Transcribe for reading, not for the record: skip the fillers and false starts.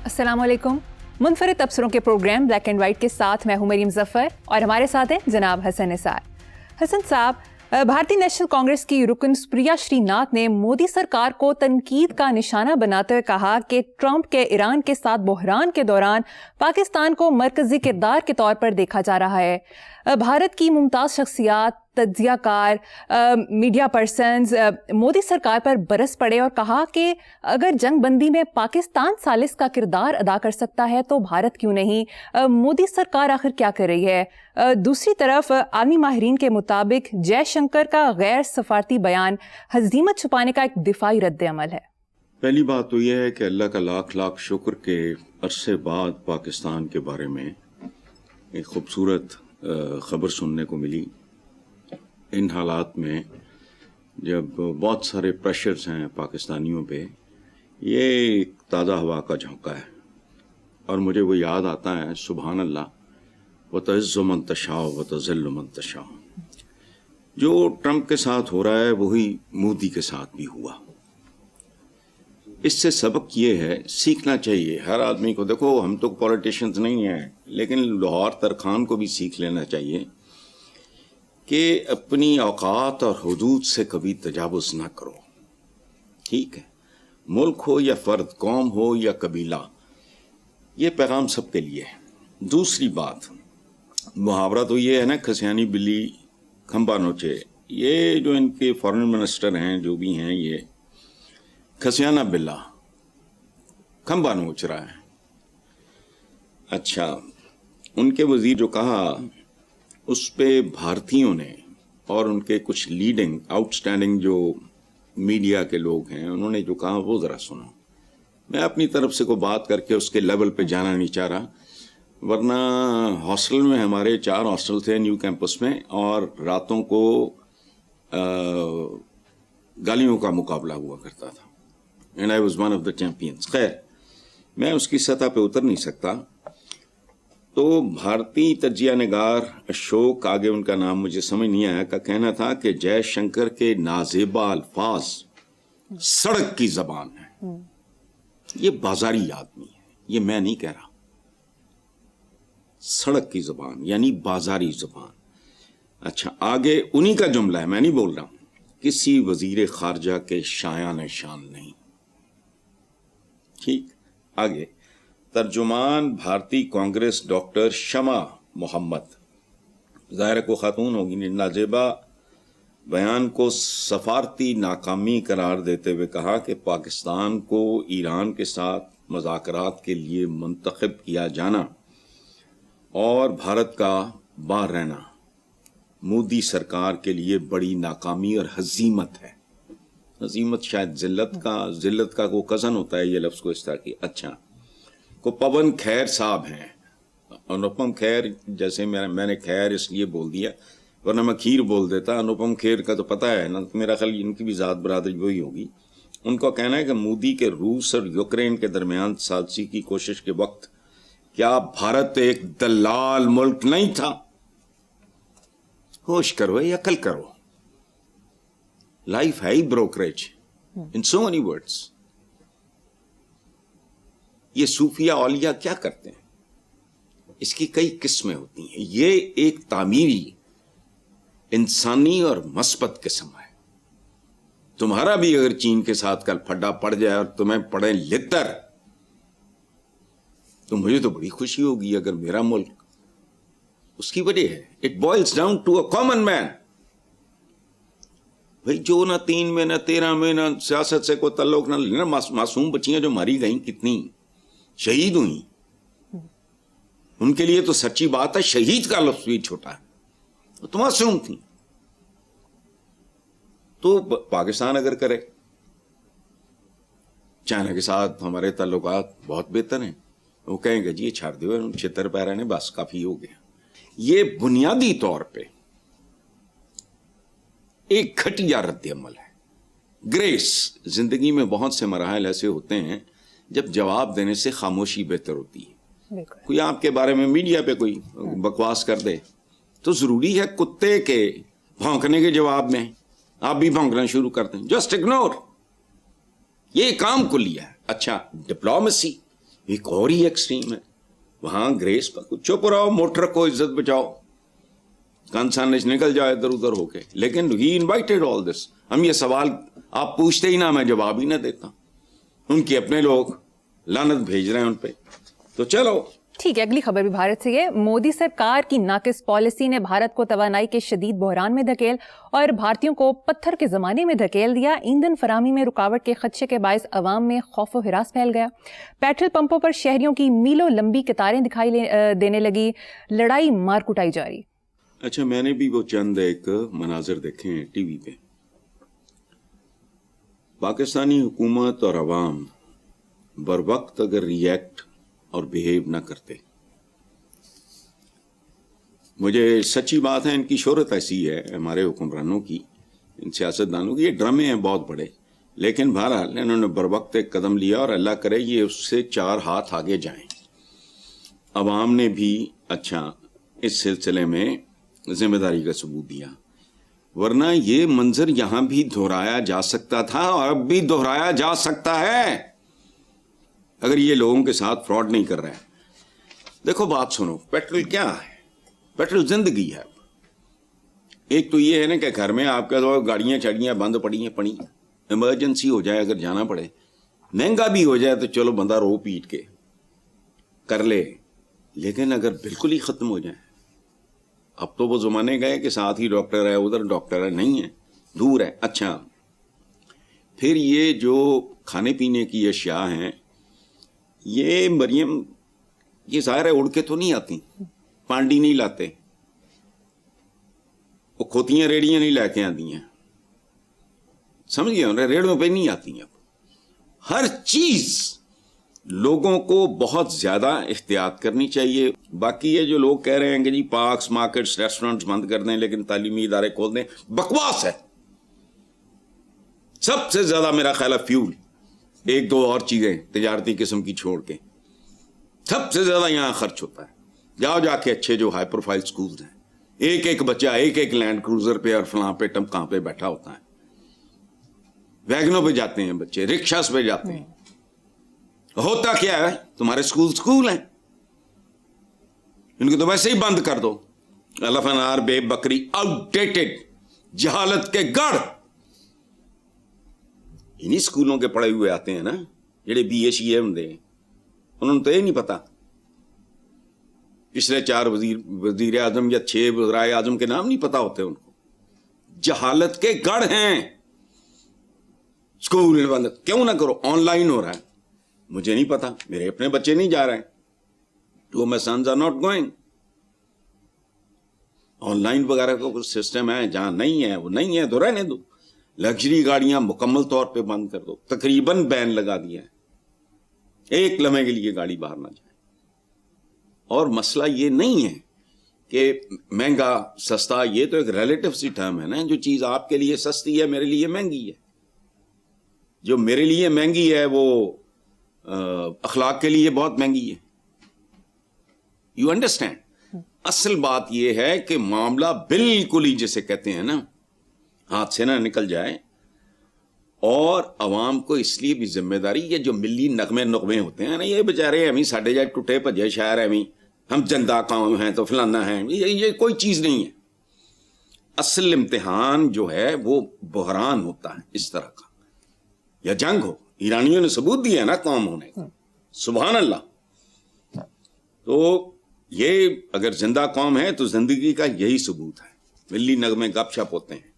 السلام علیکم. منفرد تبصروں کے پروگرام بلیک اینڈ وائٹ کے ساتھ میں ہوں مریم ظفر اور ہمارے ساتھ ہیں جناب حسن نثار. حسن صاحب, بھارتی نیشنل کانگریس کی رکن سپریا شری ناتھ نے مودی سرکار کو تنقید کا نشانہ بناتے ہوئے کہا کہ ٹرمپ کے ایران کے ساتھ بحران کے دوران پاکستان کو مرکزی کردار کے طور پر دیکھا جا رہا ہے. بھارت کی ممتاز شخصیات, تجزیہ کار, میڈیا پرسنز مودی سرکار پر برس پڑے اور کہا کہ اگر جنگ بندی میں پاکستان ثالث کا کردار ادا کر سکتا ہے تو بھارت کیوں نہیں. مودی سرکار آخر کیا کر رہی ہے؟ دوسری طرف عالمی ماہرین کے مطابق جے شنکر کا غیر سفارتی بیان ہزیمت چھپانے کا ایک دفاعی رد عمل ہے. پہلی بات تو یہ ہے کہ اللہ کا لاکھ لاکھ شکر کہ عرصے بعد پاکستان کے بارے میں ایک خوبصورت خبر سننے کو ملی. ان حالات میں جب بہت سارے پریشرز ہیں پاکستانیوں پہ, یہ ایک تازہ ہوا کا جھونکا ہے اور مجھے وہ یاد آتا ہے, سبحان اللہ, وَتَعِزُّ مَن تَشَاءُ وَتَذِلُّ مَن تَشَاءُ. جو ٹرمپ کے ساتھ ہو رہا ہے وہی مودی کے ساتھ بھی ہوا. اس سے سبق یہ ہے, سیکھنا چاہیے ہر آدمی کو. دیکھو ہم تو پولیٹیشنز نہیں ہیں, لیکن لاہور ترخان کو بھی سیکھ لینا چاہیے کہ اپنی اوقات اور حدود سے کبھی تجاوز نہ کرو. ٹھیک ہے, ملک ہو یا فرد, قوم ہو یا قبیلہ, یہ پیغام سب کے لیے ہے. دوسری بات, محاورہ تو یہ ہے نا, کھسیانی بلی کھمبا نوچے. یہ جو ان کے فارن منسٹر ہیں جو بھی ہیں, یہ کھسیانہ بلا کھمبا نوچ رہا ہے. اچھا, ان کے وزیر جو کہا اس پہ بھارتیوں نے اور ان کے کچھ لیڈنگ آؤٹ اسٹینڈنگ جو میڈیا کے لوگ ہیں, انہوں نے جو کہا وہ ذرا سنو. میں اپنی طرف سے کوئی بات کر کے اس کے لیول پہ جانا نہیں چاہ رہا, ورنہ ہاسٹل میں ہمارے 4 ہاسٹل تھے نیو کیمپس میں, اور راتوں کو گالیوں کا مقابلہ ہوا کرتا تھا. And I was one of the champions. خیر, میں اس کی سطح پہ اتر نہیں سکتا. تو بھارتی تجزیہ نگار اشوک, آگے ان کا نام مجھے سمجھ نہیں آیا, کا کہنا تھا کہ جے شنکر کے نازیبا الفاظ سڑک کی زبان ہے. یہ بازاری آدمی ہے, یہ میں نہیں کہہ رہا. سڑک کی زبان یعنی بازاری زبان. اچھا, آگے انہی کا جملہ ہے, میں نہیں بول رہا ہوں. کسی وزیر خارجہ کے شایان شان نہیں. ٹھیک, آگے ترجمان بھارتی کانگریس ڈاکٹر شمع محمد, ظاہر کو خاتون ہوگی, نازیبا بیان کو سفارتی ناکامی قرار دیتے ہوئے کہا کہ پاکستان کو ایران کے ساتھ مذاکرات کے لیے منتخب کیا جانا اور بھارت کا باہر رہنا مودی سرکار کے لیے بڑی ناکامی اور ہزیمت ہے. ہزیمت شاید ذلت کا کو کزن ہوتا ہے یہ لفظ کو اس طرح کی. اچھا, کو پون خیر صاحب ہیں, انوپم کھیر, جیسے میں نے خیر اس لیے بول دیا ورنہ میں کھیر بول دیتا. انوپم کھیر کا تو پتہ ہے نا, میرا خیال ان کی بھی ذات برادری وہی ہوگی. ان کا کہنا ہے کہ مودی کے روس اور یوکرین کے درمیان ثالثی کی کوشش کے وقت کیا بھارت ایک دلال ملک نہیں تھا؟ ہوش کرو یا عقل کرو. لائف ہے ہی بروکریج ان سو مینی ورڈز. یہ صوفیہ اولیاء کیا کرتے ہیں, اس کی کئی قسمیں ہوتی ہیں. یہ ایک تعمیری انسانی اور مثبت قسم ہے. تمہارا بھی اگر چین کے ساتھ کل پھڈا پڑ جائے اور تمہیں پڑے لتر, تو مجھے تو بڑی خوشی ہوگی. اگر میرا ملک, اس کی وجہ ہے it boils down to a common man. بھائی جو نہ 3 میں نہ 13 میں نہ سیاست سے کوئی تعلق نہ لینا, معصوم بچیاں جو ماری گئیں, کتنی شہید ہوئی, ان کے لیے تو سچی بات ہے شہید کا لفظ بھی چھوٹا ہے. تو معصوم تھی. تو پاکستان اگر کرے, چائنا کے ساتھ ہمارے تعلقات بہت بہتر ہیں, وہ کہیں گے جی یہ چھاڑ دو, چھتر پیرا نے بس کافی ہو گیا. یہ بنیادی طور پہ ایک گھٹیا رد عمل ہے. گریس, زندگی میں بہت سے مراحل ایسے ہوتے ہیں جب جواب دینے سے خاموشی بہتر ہوتی ہے. کوئی آپ کے بارے میں میڈیا پہ کوئی بکواس کر دے تو ضروری ہے کتے کے بھونکنے کے جواب میں آپ بھی بھونکنا شروع کر دیں. Just ignore. یہ کام کو لیا ہے. اچھا, ڈپلومیسی ایک اور ہی ایکسٹریم ہے. وہاں گریس پر چپ رہو, موٹر رکھو, عزت بچاؤ, کانسانش نکل جائے ادھر ادھر ہو کے. لیکن ہی انوائٹیڈ آل دس. ہم یہ سوال آپ پوچھتے ہی نہ, میں جواب ہی نہ دیتا. ان کے اپنے لوگ لعنت بھیج رہے ہیں ان پہ. تو چلو ٹھیک ہے, اگلی خبر بھی بھارت سے ہے. مودی سرکار کی ناقص پالیسی نے بھارت کو توانائی کے شدید بحران میں دھکیل اور بھارتیوں کو پتھر کے زمانے میں دھکیل دیا. ایندھن فراہمی میں رکاوٹ کے خدشے کے باعث عوام میں خوف و ہراس پھیل گیا. پیٹرول پمپوں پر شہریوں کی میلوں لمبی قطاریں دکھائی دینے لگی. لڑائی مار کٹائی جاری. اچھا, میں نے بھی وہ چند ایک مناظر دیکھے ہیں ٹی وی پہ. پاکستانی حکومت اور عوام بر وقت اگر ریئیکٹ اور بیہیو نہ کرتے, مجھے سچی بات ہے ان کی شہرت ایسی ہے ہمارے حکمرانوں کی, ان سیاستدانوں کی, یہ ڈرامے ہیں بہت بڑے, لیکن بہرحال انہوں نے بر وقت ایک قدم لیا اور اللہ کرے یہ اس سے 4 ہاتھ آگے جائیں. عوام نے بھی اچھا اس سلسلے میں ذمہ داری کا ثبوت دیا, ورنہ یہ منظر یہاں بھی دہرایا جا سکتا تھا اور اب بھی دہرایا جا سکتا ہے اگر یہ لوگوں کے ساتھ فراڈ نہیں کر رہا ہے. دیکھو بات سنو, پیٹرول کیا ہے؟ پیٹرول زندگی ہے. ایک تو یہ ہے نا کہ گھر میں آپ کا گاڑیاں چاڑیاں بند پڑی ہیں, ایمرجنسی ہو جائے اگر جانا پڑے, مہنگا بھی ہو جائے تو چلو بندہ رو پیٹ کے کر لے. لیکن اگر بالکل ہی ختم ہو جائے, اب تو وہ زمانے گئے کہ ساتھ ہی ڈاکٹر ہے, ادھر ڈاکٹر ہے, نہیں ہے, دور ہے. اچھا, پھر یہ جو کھانے پینے کی اشیاء ہیں, یہ مریم یہ ظاہر ہے اڑ کے تو نہیں آتی, پانڈی نہیں لاتے, وہ کھوتیاں ریڑیاں نہیں لے کے آتی ہیں, سمجھ گئے, ریڑوں پہ نہیں آتی ہیں. ہر چیز لوگوں کو بہت زیادہ احتیاط کرنی چاہیے. باقی یہ جو لوگ کہہ رہے ہیں کہ جی پارکس, مارکیٹس, ریسٹورینٹس بند کر دیں لیکن تعلیمی ادارے کھول دیں, بکواس ہے. سب سے زیادہ میرا خیال ہے فیول, 1-2 اور چیزیں تجارتی قسم کی چھوڑ کے سب سے زیادہ یہاں خرچ ہوتا ہے. جاؤ جا کے اچھے جو ہائی پروفائل سکولز ہیں, ایک بچہ ایک لینڈ کروزر پہ اور فلاں پہ کہاں پہ بیٹھا ہوتا ہے, ویگنوں پہ جاتے ہیں بچے, رکشاس پہ جاتے ہیں. ہوتا کیا ہے, تمہارے سکول ہیں, ان کو تو ویسے ہی بند کر دو. الفنار بے بکری, آؤٹ ڈیٹڈ, جہالت کے گڑھ. انہی سکولوں کے پڑھے ہوئے آتے ہیں نا جڑے BA CA ہوں, انہوں نے تو یہ نہیں پتا. پچھلے 4 وزیر اعظم یا 6 وزرائے اعظم کے نام نہیں پتا ہوتے ان کو. جہالت کے گڑھ ہیں. سکول بند کیوں نہ کرو, آن لائن ہو رہا ہے, مجھے نہیں پتا, میرے اپنے بچے نہیں جا رہے ہیں, تو my sons are not going. On line وغیرہ کا کچھ سسٹم ہے, جہاں نہیں ہے وہ نہیں ہے تو رہنے دو. لگژری گاڑیاں مکمل طور پہ بند کر دو, تقریباً بین لگا دیا ہے, ایک لمحے کے لیے گاڑی باہر نہ جائے. اور مسئلہ یہ نہیں ہے کہ مہنگا سستا, یہ تو ایک ریلیٹو سی ٹرم ہے نا. جو چیز آپ کے لیے سستی ہے میرے لیے مہنگی ہے, جو میرے لیے مہنگی ہے وہ اخلاق کے لیے بہت مہنگی ہے. You understand. اصل بات یہ ہے کہ معاملہ بالکل ہی جسے کہتے ہیں نا ہاتھ سے نہ نکل جائے. اور عوام کو اس لیے بھی ذمہ داری, یہ جو ملی نغمے ہوتے ہیں نا, یہ بیچارے ہمیں ساڈے جائے ٹوٹے بھجے شہر ہیں, ہم جندہ قوم ہیں تو فلانا ہیں, یہ کوئی چیز نہیں ہے. اصل امتحان جو ہے وہ بحران ہوتا ہے اس طرح کا, یا جنگ ہو. ایرانیوں نے ثبوت دیا ہے نا قوم ہونے کا, سبحان اللہ. تو یہ اگر زندہ قوم ہے تو زندگی کا یہی ثبوت ہے. ملی نغمے گپ شپ ہوتے ہیں,